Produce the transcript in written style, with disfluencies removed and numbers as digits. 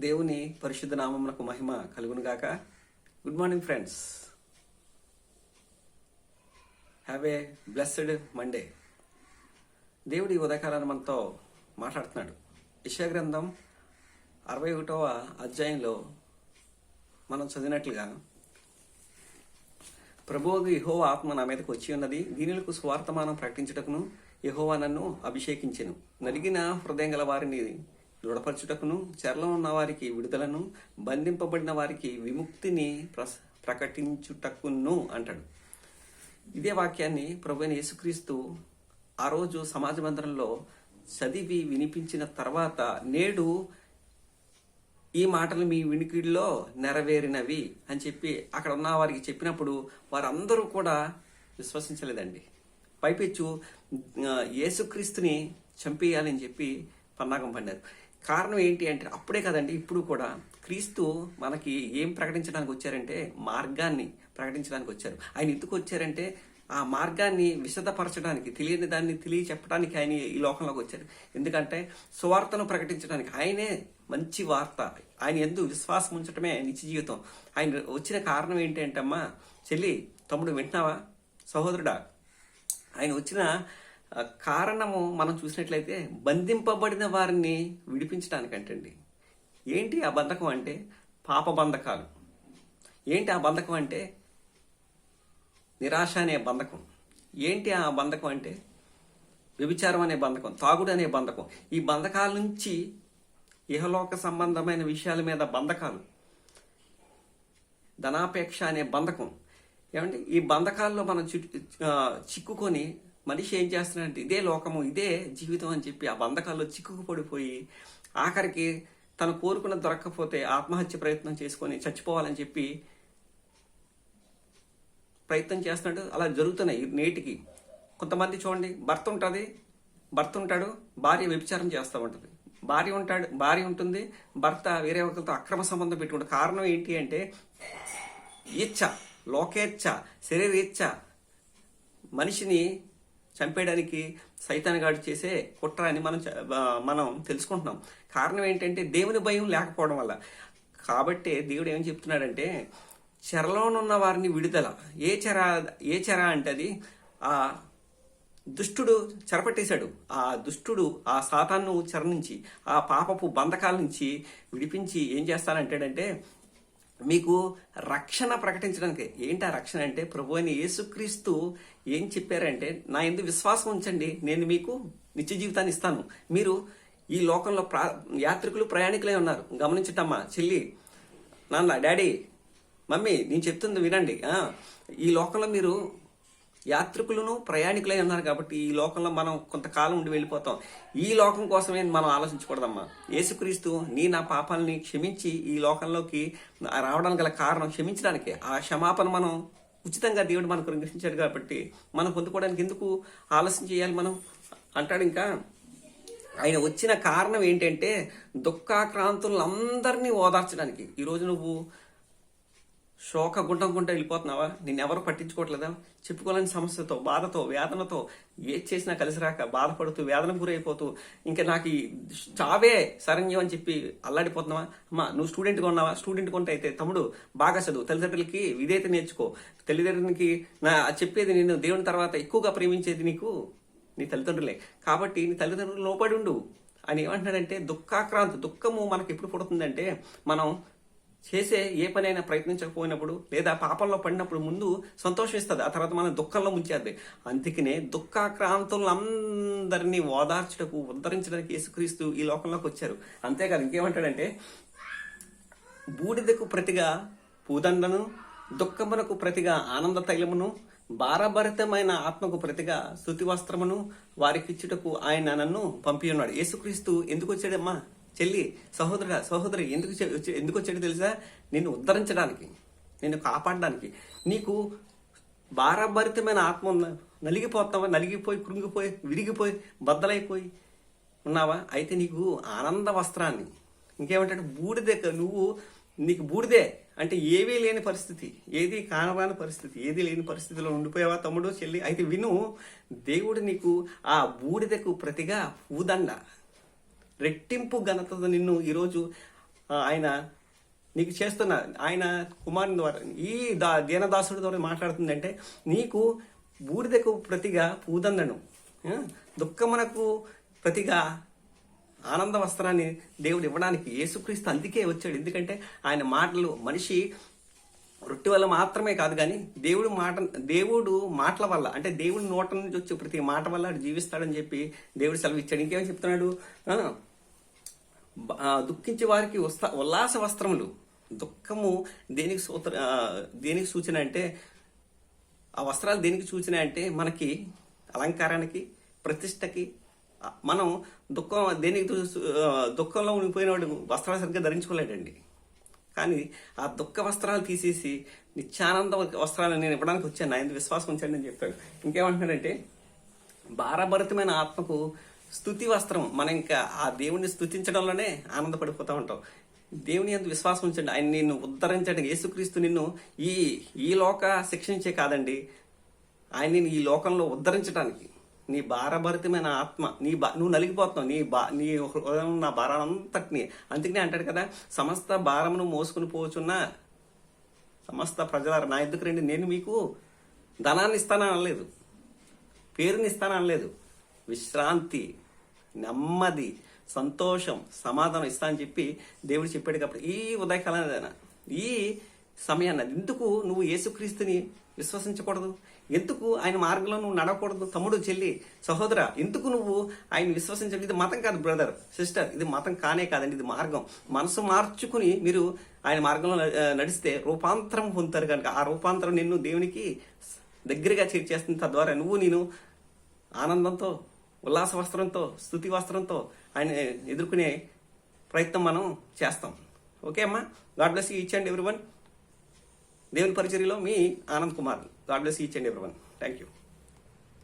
దేవుని పరిశుద్ధ నామమునకు మహిమ కలుగును గాక. Good morning friends, have a blessed Monday. దేవుడి ఉదయకాలాన్ని మనతో మాట్లాడుతున్నాడు. యెషయా గ్రంథం 61వ అధ్యాయంలో మనం చదివినట్లుగా, ప్రభువు యెహోవా ఆత్మ నా మీదకు వచ్చి ఉన్నది, దీనులకు సువార్తమానం ప్రకటించుటకును యెహోవా నన్ను అభిషేకించెను, నలిగిన హృదయం గల వారిని దృఢపరచుటకును, చెరలో ఉన్న వారికి విడుదలను, బంధింపబడిన వారికి విముక్తిని ప్రకటించుటకును అంటాడు. ఇదే వాక్యాన్ని ప్రభువైన యేసుక్రీస్తు ఆ రోజు సమాజ మందిరంలో చదివి వినిపించిన తర్వాత, నేడు ఈ మాటలు మీ వినికిడిలో నెరవేరినవి అని చెప్పి అక్కడ ఉన్న వారికి చెప్పినప్పుడు వారందరూ కూడా విశ్వసించలేదండి. పైపెచ్చు యేసుక్రీస్తుని చంపేయాలని చెప్పి పన్నాగం పన్నారు. కారణం ఏంటి అంటే, అప్పుడే కదండి, ఇప్పుడు కూడా క్రీస్తు మనకి ఏం ప్రకటించడానికి వచ్చారంటే మార్గాన్ని ప్రకటించడానికి వచ్చారు. ఆయన ఎందుకు వచ్చారంటే ఆ మార్గాన్ని విశదపరచడానికి, తెలియని దాన్ని తెలియచెప్పడానికి ఆయన ఈ లోకంలోకి వచ్చారు. ఎందుకంటే సువార్తను ప్రకటించడానికి. ఆయనే మంచి వార్త. ఆయన యందు విశ్వాసం ఉంచటమే నిత్య జీవితం. ఆయన వచ్చిన కారణం ఏంటి అంటే, అమ్మా చెల్లి, తమ్ముడు వింటున్నావా, సహోదరుడా, ఆయన వచ్చిన కారణము మనం చూసినట్లయితే బంధింపబడిన వారిని విడిపించడానికంటండి. ఏంటి ఆ బంధకం అంటే? పాప బంధకాలు. ఏంటి ఆ బంధకం అంటే? నిరాశ అనే బంధకం. ఏంటి ఆ బంధకం అంటే? వ్యభిచారం అనే బంధకం, తాగుడు అనే బంధకం. ఈ బంధకాల నుంచి ఇహలోక సంబంధమైన విషయాల మీద బంధకాలు, ధనాపేక్ష అనే బంధకం. ఏమంటే ఈ బంధకాల్లో మనం చిక్కుకొని మనిషి ఏం చేస్తున్నాడంటే, ఇదే లోకము, ఇదే జీవితం అని చెప్పి ఆ బంధకాల్లో చిక్కుకుపడిపోయి ఆఖరికి తను కోరుకున్నది దొరక్కపోతే ఆత్మహత్య ప్రయత్నం చేసుకొని చచ్చిపోవాలని చెప్పి ప్రయత్నం చేస్తున్నాడు. అలా జరుగుతున్నాయి నేటికి. కొంతమంది చూడండి, భర్త ఉంటాడు, భార్య వ్యభిచారం చేస్తూ ఉంటుంది. భార్య ఉంటుంది, భర్త వేరే ఒకరితో అక్రమ సంబంధం పెట్టుకుంటాడు. కారణం ఏంటి అంటే ఇచ్చ, లోకేచ్ఛ, శరీరేచ్ఛ. మనిషిని చంపేయడానికి సైతానుగాడు చేసే కుట్ర అని మనం తెలుసుకుంటున్నాం. కారణం ఏంటంటే దేవుని భయం లేకపోవడం వల్ల. కాబట్టి దేవుడు ఏం చెప్తున్నాడంటే, చెరలోనున్న వారిని విడుదల. ఏ చెర అంటే అది ఆ దుష్టుడు చెరపట్టేశాడు. ఆ దుష్టుడు ఆ సాతాను చెర నుంచి, ఆ పాపపు బంధకాల నుంచి విడిపించి ఏం చేస్తానంటాడంటే, మీకు రక్షణ ప్రకటించడానికి. ఏంటి ఆ రక్షణ అంటే, ప్రభువైన యేసుక్రీస్తు ఏం చెప్పారంటే, నా యందు విశ్వాసం ఉంచండి, నేను మీకు నిత్య జీవితాన్ని ఇస్తాను. మీరు ఈ లోకంలో యాత్రికులు, ప్రయాణికులై ఉన్నారు. గమనించటమ్మా చెల్లి, నాన్న, డాడీ, మమ్మీ, నేను చెప్తుంది వినండి. ఈ లోకంలో మీరు యాత్రికులను, ప్రయాణికులై ఉన్నారు. కాబట్టి ఈ లోకంలో మనం కొంతకాలం ఉండి వెళ్ళిపోతాం. ఈ లోకం కోసమే మనం ఆలోచించకూడదమ్మా. యేసుక్రీస్తు నా పాపాలని క్షమించి ఈ లోకంలోకి రావడానికి గల కారణం క్షమించడానికే. ఆ క్షమాపణ మనం ఉచితంగా దేవుడు మనకు అనుగ్రహించాడు. కాబట్టి మనం పొందుకోవడానికి ఎందుకు ఆలస్యం చేయాలి మనం అంటాడు. ఇంకా ఆయన వచ్చిన కారణం ఏంటంటే, దుఃఖాక్రాంతులందరినీ ఓదార్చడానికి. ఈరోజు నువ్వు శోక గుంటకుంటూ వెళ్ళిపోతున్నావా? నిన్నెవరు పట్టించుకోవట్లేదా? చెప్పుకోలేని సమస్యతో, బాధతో, వేదనతో, ఏది చేసినా కలిసి రాక బాధపడుతూ, వేదనకు గురైపోతూ, ఇంకా నాకు ఈ చావే శరణ్యం అని చెప్పి అల్లాడిపోతున్నావా? అమ్మా, నువ్వు స్టూడెంట్గా ఉన్నావా? స్టూడెంట్ కొంటే అయితే తమ్ముడు బాగా చదువు, తల్లిదండ్రులకి విధేయత నేర్చుకో. తల్లిదండ్రులకి చెప్పేది, నేను దేవుని తర్వాత ఎక్కువగా ప్రేమించేది నీకు నీ తల్లిదండ్రులే. కాబట్టి నీ తల్లిదండ్రులు లోపడి ఉండు అని ఏమంటున్నాడంటే, దుఃఖము మనకు ఎప్పుడు పుడుతుందంటే, మనం చేసే ఏ పనైనా ప్రయత్నించకపోయినప్పుడు, లేదా పాపంలో పడినప్పుడు ముందు సంతోషం ఇస్తుంది, ఆ తర్వాత మనం దుఃఖంలో ముంచేది. అందుకనే దుఃఖాక్రాంతులందరినీ ఓదార్చుటకు, ఉద్ధరించడానికి యేసుక్రీస్తు ఈ లోకంలోకి వచ్చారు. అంతేకాదు, ఇంకేమంటాడంటే, బూడిదకు ప్రతిగా పూదండను, దుఃఖమునకు ప్రతిగా ఆనంద తైలమును, భారభరితమైన ఆత్మకు ప్రతిగా స్తుతి వస్త్రమును వారికిచ్చుటకు ఆయన నన్ను పంపి ఉన్నాడు. యేసుక్రీస్తు ఎందుకు వచ్చాడమ్మా చెల్లి, సహోదరి, ఎందుకు వచ్చాడో తెలుసా? నిన్ను ఉద్ధరించడానికి, నిన్ను కాపాడడానికి. నీకు భారభరితమైన ఆత్మ ఉందా? నలిగిపోతావా? నలిగిపోయి, కృంగిపోయి, విరిగిపోయి, బద్దలైపోయి ఉన్నావా? అయితే నీకు ఆనంద వస్త్రాన్ని, ఇంకేమంటాడు, నీకు బూడిదే అంటే ఏవీ లేని పరిస్థితి, ఏది కానరాని పరిస్థితి, ఏది లేని పరిస్థితిలో ఉండిపోయావా తమ్ముడు, చెల్లి? అయితే విను, దేవుడు నీకు ఆ బూడిదకు ప్రతిగా పూదండ, రెట్టింపు ఘనత నిన్ను ఈరోజు ఆయన నీకు చేస్తున్న ఆయన కుమారుని ద్వారా ఈ దీనదాసుడి ద్వారా మాట్లాడుతుందంటే, నీకు బూడిదకు ప్రతిగా పూదండను, దుఃఖమునకు ప్రతిగా ఆనంద వస్త్రాన్ని దేవుడు ఇవ్వడానికి యేసుక్రీస్తు అందుకే వచ్చాడు. ఎందుకంటే ఆయన మాటలు, మనిషి రొట్టె వల్ల మాత్రమే కాదు కానీ దేవుడు మాటల వల్ల, అంటే దేవుడి నోట నుంచి వచ్చే ప్రతి మాట వల్ల అటు జీవిస్తాడని చెప్పి దేవుడు సెలవు ఇచ్చాడు. ఇంకేమని చెప్తున్నాడు, దుఃఖించే వారికి ఉల్లాస వస్త్రములు. దుఃఖము దేనికి సూచన అంటే, ఆ వస్త్రాలు దేనికి సూచన అంటే మనకి అలంకారానికి, ప్రతిష్టకి. మనం దుఃఖంలో ఉండిపోయినవాడు వస్త్రాలు సరిగ్గా ధరించుకోలేడండి. కానీ ఆ దుఃఖ వస్త్రాలు తీసేసి నిత్యానంద వస్త్రాలు నేను ఇవ్వడానికి వచ్చాను, నా ఎందుకు విశ్వాసం ఉంచాను అని చెప్పాడు. ఇంకేమంటున్నాడంటే, భారభరితమైన ఆత్మకు స్తుతి వస్త్రం. మనం ఇంకా ఆ దేవుణ్ణి స్తుతించడంలోనే ఆనందపడిపోతూ ఉంటాం. దేవుని యందు విశ్వాసం ఉంచండి. ఆయన నిన్ను ఉద్ధరించండి. యేసుక్రీస్తు నిన్ను ఈ లోక శిక్షించే కాదండి, ఆయన నిన్ను ఈ లోకంలో ఉద్ధరించడానికి. నీ భారభరితమైన ఆత్మ, నువ్వు నలిగిపోతున్నావు, నీ హృదయం నా భారాలంతటిని. అందుకనే అంటాడు కదా, సమస్త భారమును మోసుకుని పోచున్న సమస్త ప్రజలారా నా ఎద్దుకు రండి, నేను మీకు ధనాన్ని ఇస్తానని అనలేదు, పేరుని ఇస్తానని అనలేదు, విశ్రాంతి, నెమ్మది, సంతోషం, సమాధానం ఇస్తా అని చెప్పి దేవుడు చెప్పాడు. కాబట్టి ఈ ఉదయకాలం, ఈ సమయాన్ని, ఎందుకు నువ్వు యేసుక్రీస్తుని విశ్వసించకూడదు? ఎందుకు ఆయన మార్గంలో నువ్వు నడవకూడదు? తమ్ముడు, చెల్లి, సహోదర, ఎందుకు నువ్వు ఆయన విశ్వసించండి? ఇది మతం కాదు బ్రదర్, సిస్టర్, ఇది మతం కానే కాదండి, ఇది మార్గం. మనసు మార్చుకుని మీరు ఆయన మార్గంలో నడిస్తే రూపాంతరం పొందుతారు. కనుక ఆ రూపాంతరం నిన్ను దేవునికి దగ్గరగా చేర్చేస్తుంది. తద్వారా నేను ఆనందంతో, ఉల్లాస వస్త్రంతో, స్తుతి వస్త్రంతో ఆయన ఎదుర్కొనే ప్రయత్నం మనం చేస్తాం. ఓకే అమ్మా, God bless each and everyone. దేవుని పరిచర్యలో మీ Anand Kumar. God bless each and everyone. Thank you.